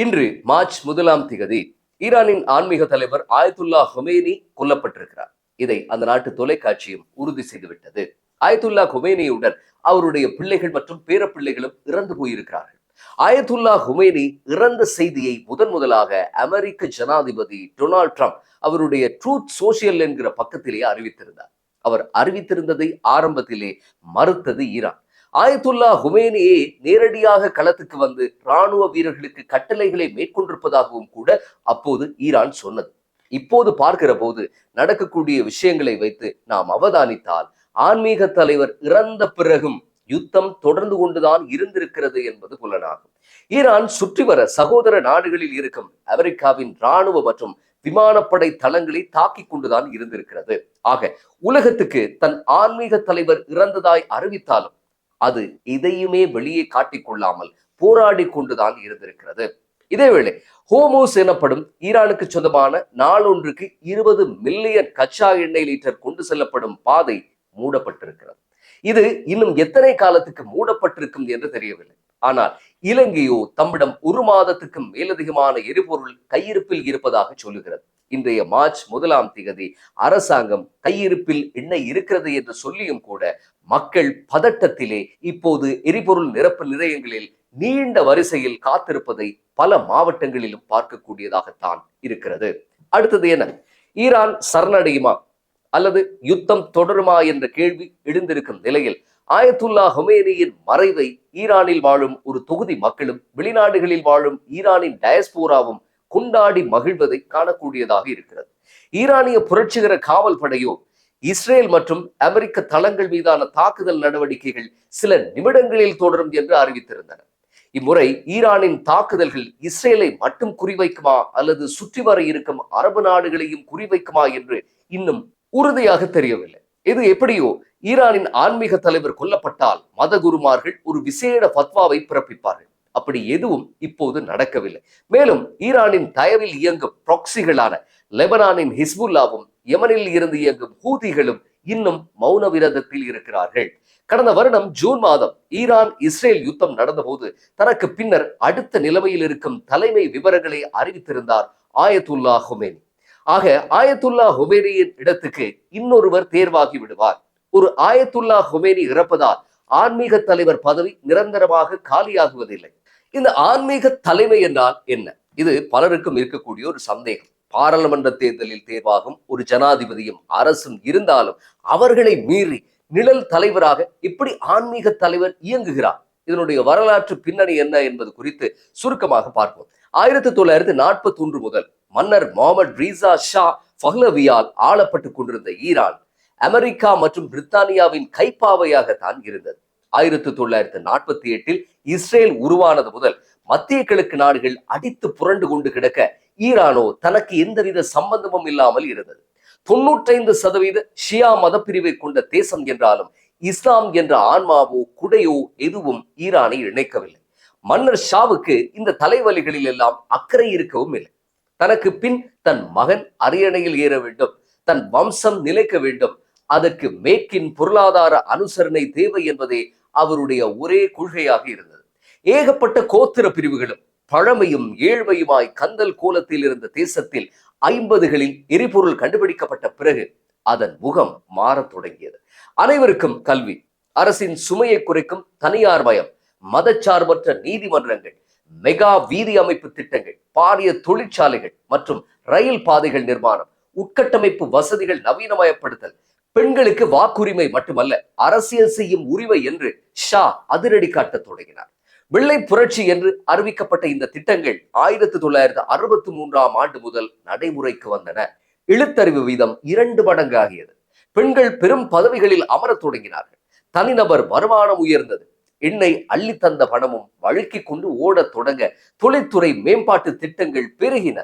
இன்று மார்ச் 1 ஈரானின் ஆன்மீக தலைவர் ஆயத்துல்லா ஹொமேனி கொல்லப்பட்டிருக்கிறார். இதை அந்த நாட்டு தொலைக்காட்சியும் உறுதி செய்துவிட்டது. ஆயத்துல்லா ஹொமேனியுடன் அவருடைய பிள்ளைகள் மற்றும் பேரப்பிள்ளைகளும் இறந்து போயிருக்கிறார்கள். ஆயத்துல்லா ஹொமேனி இறந்த செய்தியை முதலாக அமெரிக்க ஜனாதிபதி டொனால்ட் ட்ரம்ப் அவருடைய ட்ரூத் சோசியல் என்கிற பக்கத்திலேயே அறிவித்திருந்தார். அவர் அறிவித்திருந்ததை ஆரம்பத்திலே மறுத்தது ஈரான். ஆயத்துல்லா ஹுமேனியே நேரடியாக களத்துக்கு வந்து ராணுவ வீரர்களுக்கு கட்டளைகளை மேற்கொண்டிருப்பதாகவும் கூட அப்போது ஈரான் சொன்னது. இப்போது பார்க்கிற போது நடக்கக்கூடிய விஷயங்களை வைத்து நாம் அவதானித்தால் ஆன்மீக தலைவர் இறந்த பிறகும் யுத்தம் தொடர்ந்து கொண்டுதான் இருந்திருக்கிறது என்பது புலனாகும். ஈரான் சுற்றி வர சகோதர நாடுகளில் இருக்கும் அமெரிக்காவின் இராணுவ மற்றும் விமானப்படை தளங்களை தாக்கிக் கொண்டுதான் இருந்திருக்கிறது. ஆக உலகத்துக்கு தன் ஆன்மீக தலைவர் இறந்ததாய் அறிவித்தாலும் அது இதையுமே வெளியே காட்டிக்கொள்ளாமல் போராடி கொண்டுதான் இருந்திருக்கிறது. இதேவேளை ஹோமோஸ் எனப்படும் ஈரானுக்கு சொந்தமான நாளொன்றுக்கு 20 மில்லியன் கச்சா எண்ணெய் லிட்டர் கொண்டு செல்லப்படும் பாதை மூடப்பட்டிருக்கிறது. இது இன்னும் எத்தனை காலத்துக்கு மூடப்பட்டிருக்கும் என்று தெரியவில்லை. ஆனால் இலங்கையோ தம்மிடம் 1 மாதத்துக்கும் மேலதிகமான எரிபொருள் கையிருப்பில் இருப்பதாக சொல்லுகிறது. இன்றைய மார்ச் 1 அரசாங்கம் கையிருப்பில் எண்ணெய் இருக்கிறது என்று சொல்லியும் கூட மக்கள் பதட்டத்திலே இப்போது எரிபொருள் நிரப்பு நிலையங்களில் நீண்ட வரிசையில் காத்திருப்பதை பல மாவட்டங்களிலும் பார்க்கக்கூடியதாகத்தான் இருக்கிறது. அடுத்தது என்ன? ஈரான் சரணடையுமா அல்லது யுத்தம் தொடருமா என்ற கேள்வி எழுந்திருக்கும் நிலையில் ஆயத்துல்லா ஹொமேனியின் மறைவை ஈரானில் வாழும் ஒரு தொகுதி மக்களும் வெளிநாடுகளில் வாழும் ஈரானின் டயஸ்போராவும் கொண்டாடி மகிழ்வதை காணக்கூடியதாக இருக்கிறது. ஈரானிய புரட்சிகர காவல் படையோ இஸ்ரேல் மற்றும் அமெரிக்க தளங்கள் மீதான தாக்குதல் நடவடிக்கைகள் சில நிமிடங்களில் தொடரும் என்று அறிவித்திருந்தன. இம்முறை ஈரானின் தாக்குதல்கள் இஸ்ரேலை மட்டும் குறிவைக்குமா அல்லது சுற்றி வர இருக்கும் அரபு நாடுகளையும் குறிவைக்குமா என்று இன்னும் உறுதியாக தெரியவில்லை. இது எப்படியோ ஈரானின் ஆன்மீக தலைவர் கொல்லப்பட்டால் மதகுருமார்கள் ஒரு விசேட ஃபத்வாவை பிறப்பிப்பார்கள். அப்படி எதுவும் இப்போது நடக்கவில்லை. மேலும் ஈரானின் தயவில் இயங்கும் ப்ராக்சிகளான லெபனானின் ஹிஸ்புல்லாவும் யமனில் இருந்து இயங்கும் ஹூதிகளும் இன்னும் மௌன விரதத்தில் இருக்கிறார்கள். கடந்த வருடம் ஜூன் மாதம் ஈரான் இஸ்ரேல் யுத்தம் நடந்தபோது தனக்கு பின்னர் அடுத்த நிலைமையில் இருக்கும் தலைமை விவரங்களை அறிவித்திருந்தார் ஆயத்துல்லா ஹொமேனி. ஆக ஆயத்துல்லா ஹொமேனியின் இடத்துக்கு இன்னொருவர் தேர்வாகி விடுவார். ஒரு ஆயத்துல்லா ஹொமேனி இறப்பதால் ஆன்மீக தலைவர் பதவி நிரந்தரமாக காலியாகுவதில்லை. இந்த ஆன்மீக தலைமை என்றால் என்ன? இது பலருக்கும் இருக்கக்கூடிய ஒரு சந்தேகம். பாராளுமன்ற தேர்தலில் தேர்வாகும் ஒரு ஜனாதிபதியும் அரசும் இருந்தாலும் அவர்களை மீறி நிழல் தலைவராக எப்படி ஆன்மீக தலைவர் இயங்குகிறார்? இதனுடைய வரலாற்று பின்னணி என்ன என்பது குறித்து சுருக்கமாக பார்ப்போம். 1941 முதல் மன்னர் முகமது ரீசா ஷா பஹ்லவியால் ஆளப்பட்டுக் கொண்டிருந்த ஈரான் அமெரிக்கா மற்றும் பிரித்தானியாவின் கைப்பாவையாகத்தான் இருந்தது. 1948 இஸ்ரேல் உருவானது முதல் மத்திய கிழக்கு நாடுகள் அடித்து புரண்டு கொண்டு கிடக்க ஈரானோ தனக்கு எந்தவித சம்பந்தமும் இல்லாமல் இருந்தது. 95% ஷியா மதப்பிரிவை கொண்ட தேசம் என்றாலும் இஸ்லாம் என்ற ஆன்மாவோ குடையோ எதுவும் ஈரானை இணைக்கவில்லை. மன்னர் ஷாவுக்கு இந்த தலைவலிகளில் எல்லாம் அக்கறை இருக்கவும் இல்லை. தனக்கு பின் தன் மகன் அரியணையில் ஏற வேண்டும், தன் வம்சம் நிலைக்க வேண்டும், அதற்கு மேற்கின் பொருளாதார அனுசரணை தேவை என்பதே அவருடைய ஒரே கொள்கையாக இருந்தது. ஏகப்பட்ட கோத்திர பிரிவுகளும் பழமையும் ஏழ்மையுமாய் கந்தல் கோலத்தில் இருந்த தேசத்தில் 50களில் எரிபொருள் கண்டுபிடிக்கப்பட்ட பிறகு அதன் முகம் மாறத் தொடங்கியது. அனைவருக்கும் கல்வி, அரசின் சுமையை குறைக்கும் தனியார் மயம், மதச்சார்பற்ற நீதிமன்றங்கள், மெகா வீதி அமைப்பு திட்டங்கள், பாரிய தொழிற்சாலைகள் மற்றும் ரயில் பாதைகள் நிர்மாணம், உட்கட்டமைப்பு வசதிகள் நவீனமயப்படுத்தல், பெண்களுக்கு வாக்குரிமை மட்டுமல்ல அரசியல் செய்யும் உரிமை என்று ஷா அதிரடி காட்டத் தொடங்கினார். வெள்ளை புரட்சி என்று அறிவிக்கப்பட்ட இந்த திட்டங்கள் 1963 முதல் நடைமுறைக்கு வந்தன. எழுத்தறிவு வீதம் 2 மடங்காகியது. பெண்கள் பெரும் பதவிகளில் அமரத் தொடங்கினார்கள். தனிநபர் வருமானம் உயர்ந்தது. எண்ணெய் அள்ளி தந்த பணமும் வழுக்கிக் கொண்டு ஓடத் தொடங்க தொழில்துறை மேம்பாட்டு திட்டங்கள் பெருகின.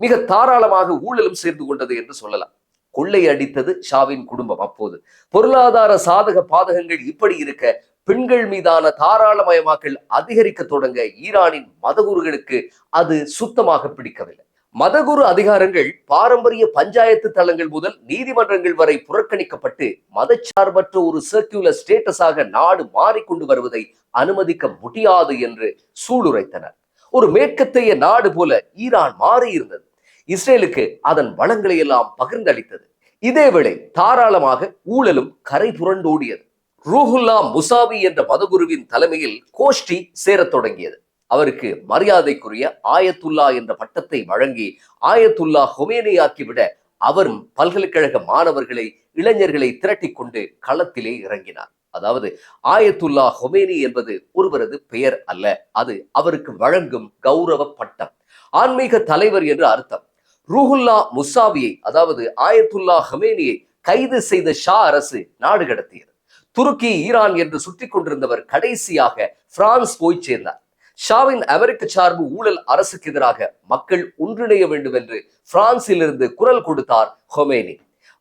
மிக தாராளமாக ஊழலும் சேர்ந்து கொண்டது என்று சொல்லலாம். கொள்ளை அடித்தது ஷாவின் குடும்பம். அப்போது பொருளாதார சாதக பாதகங்கள் இப்படி இருக்க பெண்கள் மீதான தாராளமயமாக்கல் அதிகரிக்க தொடங்க ஈரானின் மதகுருகளுக்கு அது சுத்தமாக பிடிக்கவில்லை. மதகுரு அதிகாரங்கள் பாரம்பரிய பஞ்சாயத்து தளங்கள் முதல் நீதிமன்றங்கள் வரை புறக்கணிக்கப்பட்டு மதச்சார்பற்ற ஒரு சர்க்குலர் ஸ்டேட்டஸாக நாடு மாறிக்கொண்டு வருவதை அனுமதிக்க முடியாது என்று சூளுரைத்தனர். ஒரு மேற்கத்தைய நாடு போல ஈரான் மாறி இருந்தது. இஸ்ரேலுக்கு அதன் வளங்களை எல்லாம் பகிர்ந்தளித்தது. இதேவேளை தாராளமாக ஊழலும் கரை புரண்டோடியது. ரூஹுல்லா முசாவி என்ற மதகுருவின் தலைமையில் கோஷ்டி சேரத் தொடங்கியது. அவருக்கு மரியாதைக்குரிய ஆயத்துல்லா என்ற பட்டத்தை வழங்கி ஆயத்துல்லா ஹொமேனியாக்கிவிட அவரும் பல்கலைக்கழக மாணவர்களை, இளைஞர்களை திரட்டிக் கொண்டு களத்திலே இறங்கினார். அதாவது ஆயத்துல்லா ஹொமேனி என்பது ஒருவரது பெயர் அல்ல, அது அவருக்கு வழங்கும் கௌரவ பட்டம், ஆன்மீக தலைவர் என்று அர்த்தம். ரூஹுல்லா முசாவியை, அதாவது ஆயத்துல்லா ஹொமேனியை கைது செய்த ஷா அரசு நாடு கடத்தியது. துருக்கி, ஈரான் என்று சுற்றி கொண்டிருந்தவர் கடைசியாக பிரான்ஸ் போய் சேர்ந்தார். ஷாவின் அமெரிக்க சார்பு ஊழல் அரசுக்கு எதிராக மக்கள் ஒன்றிணைய வேண்டும் என்று பிரான்சில் இருந்து குரல் கொடுத்தார் ஹொமேனி.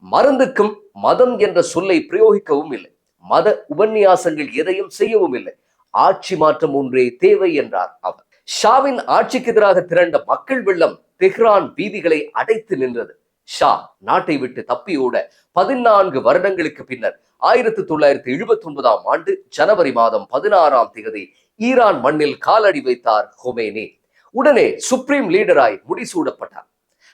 மருந்துக்கும் மதம் என்ற சொல்லை பிரயோகிக்கவும் இல்லை, மத உபன்யாசங்கள் எதையும் செய்யவும் இல்லை. ஆட்சி மாற்றம் ஒன்றே தேவை என்றார் அவர். ஷாவின் ஆட்சிக்கு எதிராக திரண்ட மக்கள் வெள்ளம் தெஹ்ரான் வீதிகளை அடைத்து நின்றது. ஷா நாட்டை விட்டு தப்பியோட 14 வருடங்களுக்கு பின்னர் 1979ஆம் ஆண்டு ஜனவரி மாதம் 16ஆம் தேதி ஈரான் மண்ணில் காலடி வைத்தார் ஹொமேனி. உடனே சுப்ரீம் லீடராய் முடிசூடப்பட்டார்.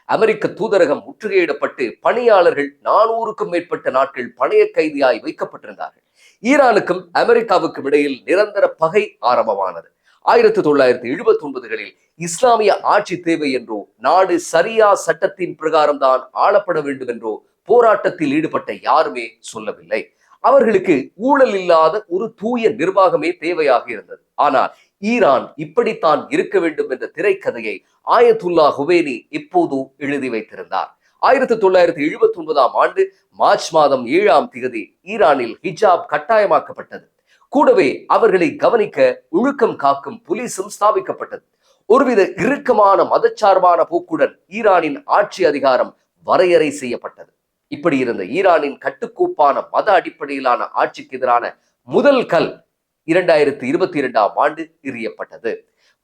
அமெரிக்க தூதரகம் முற்றுகையிடப்பட்டு பணியாளர்கள் 400க்கும் மேற்பட்ட நாட்கள் பணைய கைதியாய் வைக்கப்பட்டிருந்தார்கள். ஈரானுக்கும் அமெரிக்காவுக்கும் இடையில் நிரந்தர பகை ஆரம்பமானது. 1979களில் இஸ்லாமிய ஆட்சி தேவை என்றோ, நாடு சரியா சட்டத்தின் பிரகாரம் தான் ஆளப்பட வேண்டும் என்றோ போராட்டத்தில் ஈடுபட்ட யாருமே சொல்லவில்லை. அவர்களுக்கு ஊழல் இல்லாத ஒரு தூய நிர்வாகமே தேவையாக இருந்தது. ஆனால் ஈரான் இப்படித்தான் இருக்க வேண்டும் என்ற திரைக்கதையை ஆயத்துல்லா ஹொமேனி இப்போது எழுதி வைத்திருந்தார். 1979ஆம் ஆண்டு மார்ச் மாதம் 7ஆம் தேதி ஈரானில் ஹிஜாப் கட்டாயமாக்கப்பட்டது. கூடவே அவர்களை கவனிக்க ஒழுக்கம் காக்கும் போலீசும் ஸ்தாபிக்கப்பட்டது. ஒருவித இறுக்கமான மதச்சார்பான போக்குடன் ஈரானின் ஆட்சி அதிகாரம் வரையறை செய்யப்பட்டது. இப்படி இருந்த ஈரானின் கட்டுக்கோப்பான மத அடிப்படையிலான ஆட்சிக்கு எதிரான முதல் கல் 2022ஆம் ஆண்டு எறியப்பட்டது.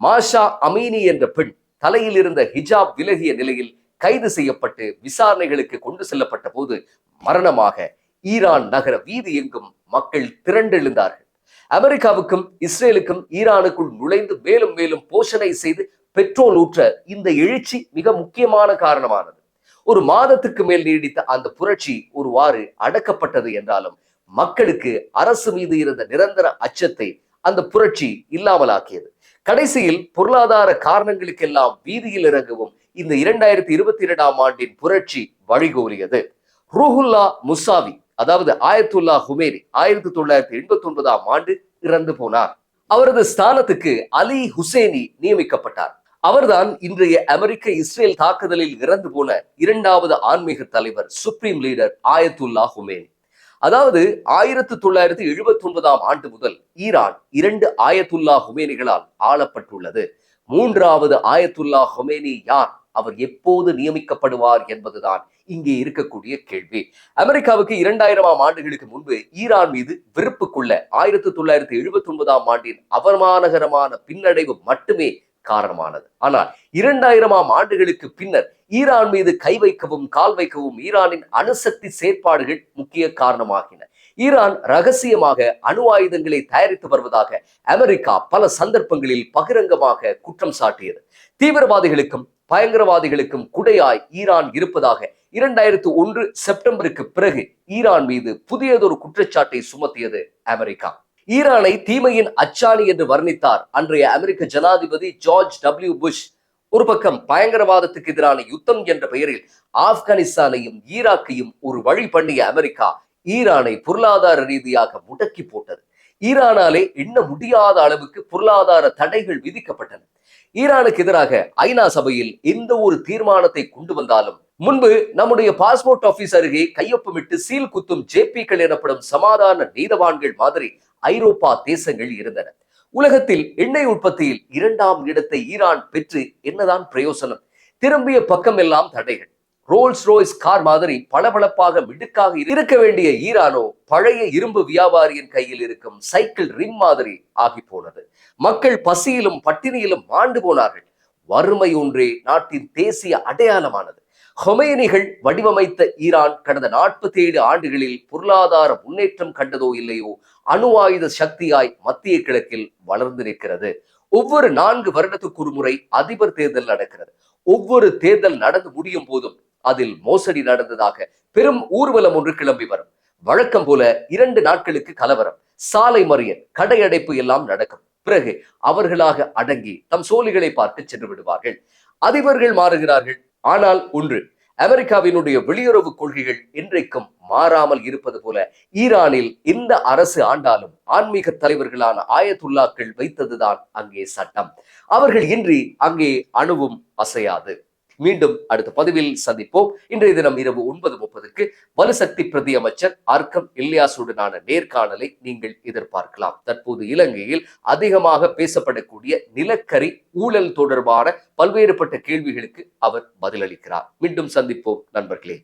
மாஷா அமீனி என்ற பெண் தலையில் இருந்த ஹிஜாப் விலகிய நிலையில் கைது செய்யப்பட்டு விசாரணைகளுக்கு கொண்டு செல்லப்பட்ட போது மரணமாக ஈரான் நகர வீதி எங்கும் மக்கள் திரண்டெழுந்தார்கள். அமெரிக்காவுக்கும் இஸ்ரேலுக்கும் ஈரானுக்குள் நுழைந்து மேலும் மேலும் போஷணை செய்து பெட்ரோல் ஊற்ற இந்த எழுச்சி மிக முக்கியமான காரணமானது. ஒரு மாதத்துக்கு மேல் நீடித்த அந்த புரட்சி ஒருவாறு அடக்கப்பட்டது என்றாலும் மக்களுக்கு அரசு மீது இருந்த நிரந்தர அச்சத்தை அந்த புரட்சி இல்லாமலாக்கியது. கடைசியில் பொருளாதார காரணங்களுக்கெல்லாம் வீதியில் இறங்கவும் இந்த 2022ஆம் ஆண்டின் புரட்சி வழிகோலியது. ரூஹுல்லா முசாவி, அதாவது ஆயத்துல்லா ஹொமேனி 1989ஆம் ஆண்டு இறந்து போனார். அவரது ஸ்தானத்துக்கு அலி ஹுசேனி நியமிக்கப்பட்டார். அவர்தான் இன்றைய அமெரிக்க இஸ்ரேல் தாக்குதலில் இறந்து போன 2வது ஆன்மீக தலைவர், சுப்ரீம் லீடர் ஆயத்துல்லா ஹொமேனி. அதாவது 1979ஆம் ஆண்டு முதல் ஈரான் 2 ஆயத்துல்லா ஹொமேனிகளால் ஆளப்பட்டுள்ளது. 3வது ஆயத்துல்லா ஹொமேனி யார், அவர் எப்போது நியமிக்கப்படுவார் என்பதுதான் இங்கே இருக்கக்கூடிய கேள்வி. அமெரிக்காவுக்கு 2000ஆம் ஆண்டுகளுக்கு முன்பு ஈரான் மீது வெறுப்பு கொள்ள 1979ஆம் ஆண்டின் அவமானகரமான பின்னடைவு மட்டுமே காரணமானது. ஆனால் 2000ஆம் ஆண்டுகளுக்கு பின்னர் ஈரான் மீது கை வைக்கவும் கால் வைக்கவும் ஈரானின் அணுசக்தி செயற்பாடுகள் முக்கிய காரணமாகின. ஈரான் ரகசியமாக அணு ஆயுதங்களை தயாரித்து வருவதாக அமெரிக்கா பல சந்தர்ப்பங்களில் பகிரங்கமாக குற்றம் சாட்டியது. தீவிரவாதிகளுக்கும் பயங்கரவாதிகளுக்கும் குடையாய் ஈரான் இருப்பதாக 2001 செப்டம்பருக்கு பிறகு ஈரான் மீது புதியதொரு குற்றச்சாட்டை சுமத்தியது அமெரிக்கா. ஈரானை தீமையின் அச்சாணி என்று வர்ணித்தார் அன்றைய அமெரிக்க ஜனாதிபதி ஜார்ஜ் டபிள்யூ புஷ். ஒரு பக்கம் பயங்கரவாதத்துக்கு எதிரான யுத்தம் என்ற பெயரில் ஆப்கானிஸ்தானையும் ஈராக்கையும் ஒரு வழி பண்ணிய அமெரிக்கா ஈரானை பொருளாதார ரீதியாக முடக்கி போட்டது. ஈரானாலே எண்ண முடியாத அளவுக்கு பொருளாதார தடைகள் விதிக்கப்பட்டன. ஈரானுக்கு எதிராக ஐநா சபையில் எந்த ஒரு தீர்மானத்தை கொண்டு வந்தாலும் முன்பு நம்முடைய பாஸ்போர்ட் ஆபீஸ் அருகே கையொப்பமிட்டு சீல் குத்தும் ஜேபிக்கள் எனப்படும் சமாதான நீதவான்கள் மாதிரி ஐரோப்பா தேசங்கள் இருந்தன. உலகத்தில் எண்ணெய் உற்பத்தியில் 2ஆம் இடத்தை ஈரான் பெற்று என்னதான் பிரயோசனம்? திரும்பிய பக்கம் எல்லாம் தடைகள். ரோல்ஸ் ரோய்ஸ் கார் மாதிரி பளபளப்பாக மிடுக்காக இருக்க வேண்டிய ஈரானோ பழைய இரும்பு வியாபாரியின் கையில் இருக்கும் சைக்கிள் ரிம் மாதிரி ஆகி போனது. மக்கள் பசியிலும் பட்டினியிலும் மாண்டு போனார்கள். வறுமை ஒன்றே நாட்டின் தேசிய அடையாளமானது. ஹொமேனிகள் வடிவமைத்த ஈரான் கடந்த 47 ஆண்டுகளில் பொருளாதார முன்னேற்றம் கண்டதோ இல்லையோ, அணு ஆயுத சக்தியாய் மத்திய கிழக்கில் வளர்ந்து நிற்கிறது. ஒவ்வொரு 4 வருடத்துக்கு ஒரு முறை அதிபர் தேர்தல் நடக்கிறது. ஒவ்வொரு தேர்தல் நடந்து முடியும் போதும் அதில் மோசடி நடந்ததாக பெரும் ஊர்வலம் ஒன்று கிளம்பி வரும். வழக்கம் போல 2 நாட்களுக்கு கலவரம், சாலை மறியல், கடையடைப்பு எல்லாம் நடக்கும். பிறகு அவர்களாக அடங்கி தம் சோழிகளை பார்த்து சென்று விடுவார்கள். அதிபர்கள் மாறுகிறார்கள். ஆனால் ஒன்று, அமெரிக்காவினுடைய வெளியுறவு கொள்கைகள் இன்றைக்கும் மாறாமல் இருப்பது போல ஈரானில் இந்த அரசு ஆண்டாலும் ஆன்மீக தலைவர்களான ஆயத்துல்லாக்கள் வைத்ததுதான் அங்கே சட்டம். அவர்கள் இன்றி அங்கே அணுவும் அசையாது. மீண்டும் அடுத்த பதிவில் சந்திப்போம். இன்றைய தினம் இரவு 9:30க்கு வலுசக்தி பிரதி அமைச்சர் அர்க்கம் இல்யாசுடனான நேர்காணலை நீங்கள் எதிர்பார்க்கலாம். தற்போது இலங்கையில் அதிகமாக பேசப்படக்கூடிய நிலக்கரி ஊழல் தொடர்பான பல்வேறுபட்ட கேள்விகளுக்கு அவர் பதிலளிக்கிறார். மீண்டும் சந்திப்போம் நண்பர்களே.